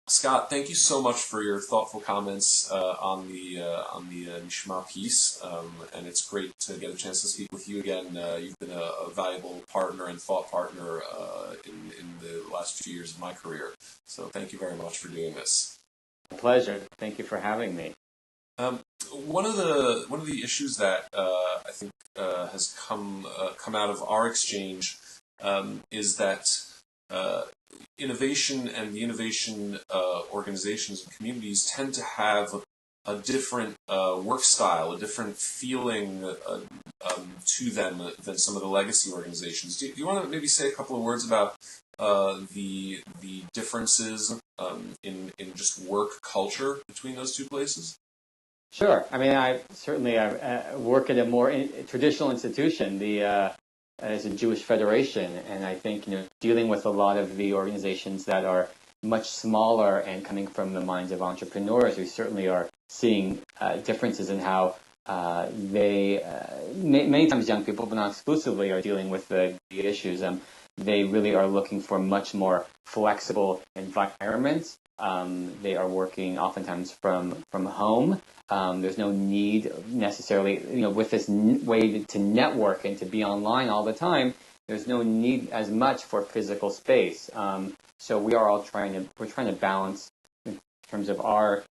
Scott, thank you so much for your thoughtful comments on the Nishma piece, and it's great to get a chance to speak with you again. You've been a valuable partner and thought partner in the last few years of my career. So thank you very much for doing this. A pleasure. Thank you for having me. Um, one of the issues that I think has come out of our exchange is that uh, innovation and the innovation organizations and communities tend to have a different work style, a different feeling to them than some of the legacy organizations. Do you want to maybe say a couple of words about the differences in just work culture between those two places? Sure. I mean, I work at a more traditional institution, as a Jewish federation, and I think dealing with a lot of the organizations that are much smaller and coming from the minds of entrepreneurs, we certainly are seeing differences in how many times young people, but not exclusively, are dealing with the issues. They really are looking for much more flexible environments. They are working oftentimes from home. There's no need necessarily, with this way to network and to be online all the time. There's no need as much for physical space. So we are all we're trying to balance in terms of our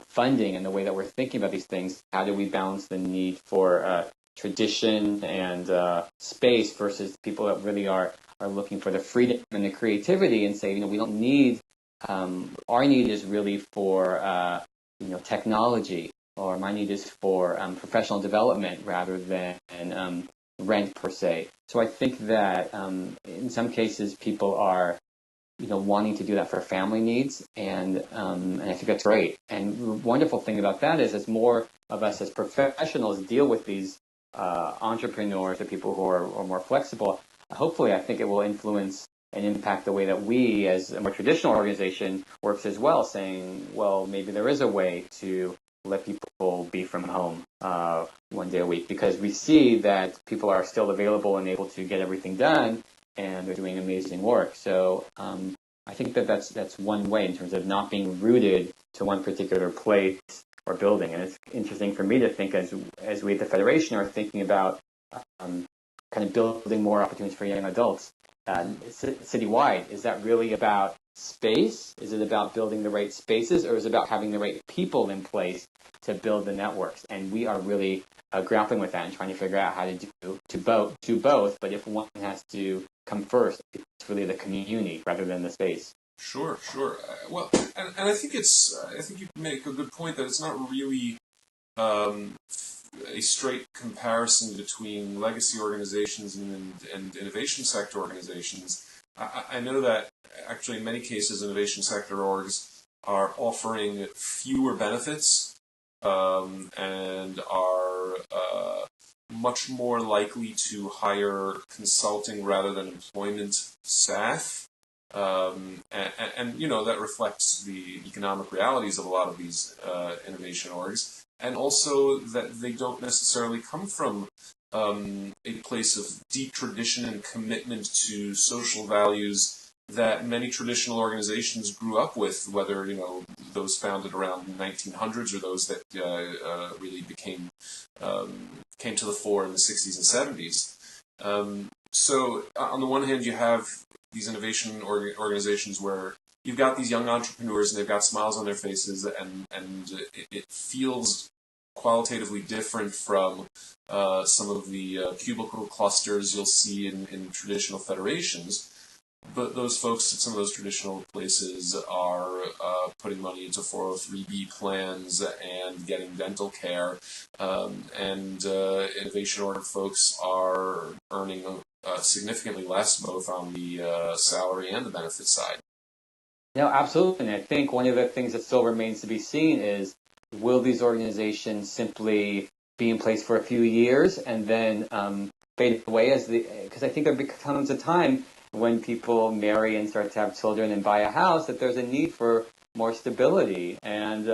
funding and the way that we're thinking about these things. How do we balance the need for tradition and space versus people that really are looking for the freedom and the creativity and say, we don't need, our need is really for, technology, or my need is for professional development rather than rent per se. So I think that in some cases people are, wanting to do that for family needs, and I think that's great. And the wonderful thing about that is, as more of us as professionals deal with these entrepreneurs, the people who are more flexible, hopefully I think it will influence and impact the way that we, as a more traditional organization, works as well, saying, well, maybe there is a way to let people be from home one day a week, because we see that people are still available and able to get everything done, and they're doing amazing work. So I think that's one way in terms of not being rooted to one particular place or building. And it's interesting for me to think, as we at the Federation are thinking about kind of building more opportunities for young adults citywide. Is that really about space? Is it about building the right spaces, or is it about having the right people in place to build the networks? And we are really grappling with that and trying to figure out how to do both. But if one has to come first, it's really the community rather than the space. Sure, sure. Well, and I think I think you make a good point that it's not really um, a straight comparison between legacy organizations and innovation sector organizations. I know that actually in many cases innovation sector orgs are offering fewer benefits and are much more likely to hire consulting rather than employment staff. That reflects the economic realities of a lot of these innovation orgs, and also that they don't necessarily come from a place of deep tradition and commitment to social values that many traditional organizations grew up with, whether those founded around the 1900s or those that really came to the fore in the 60s and 70s. So on the one hand, you have these innovation organizations where you've got these young entrepreneurs and they've got smiles on their faces, and it feels qualitatively different from some of the cubicle clusters you'll see in traditional federations. But those folks at some of those traditional places are putting money into 403B plans and getting dental care, and innovation org folks are earning significantly less, both on the salary and the benefit side. No, absolutely. And I think one of the things that still remains to be seen is, will these organizations simply be in place for a few years and then fade away because I think there becomes a time when people marry and start to have children and buy a house that there's a need for more stability. And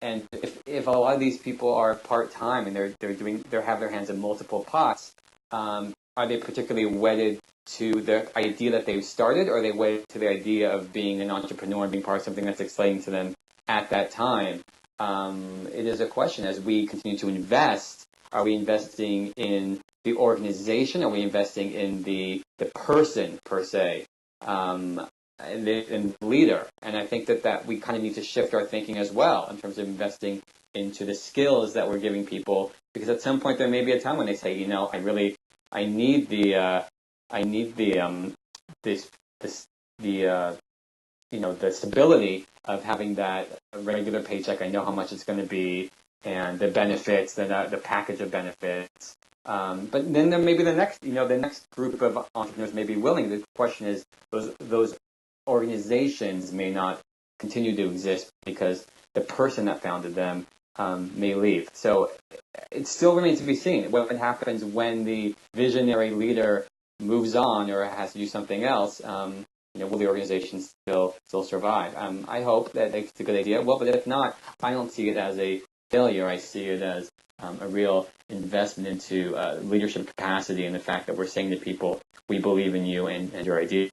if a lot of these people are part-time and they have their hands in multiple pots, are they particularly wedded to the idea that they've started, or are they wedded to the idea of being an entrepreneur and being part of something that's exciting to them at that time? It is a question. As we continue to invest, are we investing in the organization? Are we investing in the person per se, and the leader? And I think that we kind of need to shift our thinking as well in terms of investing into the skills that we're giving people, because at some point there may be a time when they say, I need the stability of having that regular paycheck. I know how much it's going to be, and the benefits, the package of benefits. But then there may be the next group of entrepreneurs may be willing. The question is, those organizations may not continue to exist because the person that founded them may leave. So it still remains to be seen what happens when the visionary leader moves on or has to do something else. Will the organization still survive? I hope that it's a good idea. Well, but if not, I don't see it as a failure. I see it as a real investment into leadership capacity and the fact that we're saying to people, we believe in you and your idea.